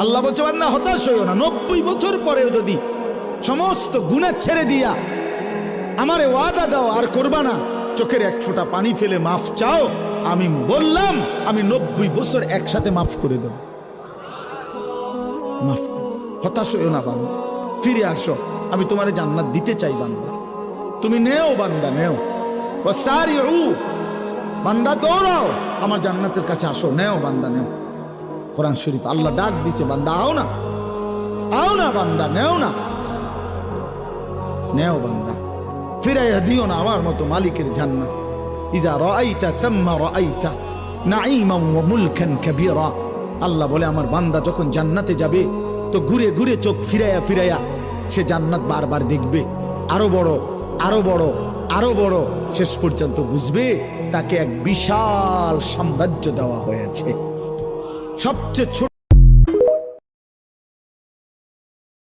আল্লাহ বলছে বান্দা হতাশ হইও না, 90 বছর পরেও যদি সমস্ত গুনাহ ছেড়ে দিয়া আমারে ওয়াদা দাও আর করবা না, চোখের এক ফোঁটা পানি ফেলে মাফ চাও, আমি বললাম আমি 90 বছর একসাথে মাফ করে দেব। মাফ, হতাশ হইও না বান্দা, ফিরে আসো, আমি তোমারে জান্নাত দিতে চাই বান্দা, তুমি নেও বান্দা নেও। ওয়াসারিউ, বান্দা দৌড়াও আমার জান্নাতের কাছে আসো, নেও বান্দা নেও। কোরআন শরীফ আল্লাহ ডাক দিছে, বান্দা আও না, আও না বান্দা, নেও না, নেও বান্দা, ফিরাইয়া দিও না আমার মতো মালিকের জান্নাত। ইজা রাআইতা সাম্মা রাআইতা নাঈমান ওয়া মুলকান কাবীরা। আল্লাহ বলে আমার বান্দা যখন জান্নাতে যাবে তো ঘুরে ঘুরে চোখ ফিরাইয়া ফিরাইয়া সে জান্নাত বারবার দেখবে, আরো বড় আরো বড় আরো বড়, শেষ পর্যন্ত বুঝবে তাকে এক বিশাল সাম্রাজ্য দেওয়া হয়েছে। সবচেয়ে ছোট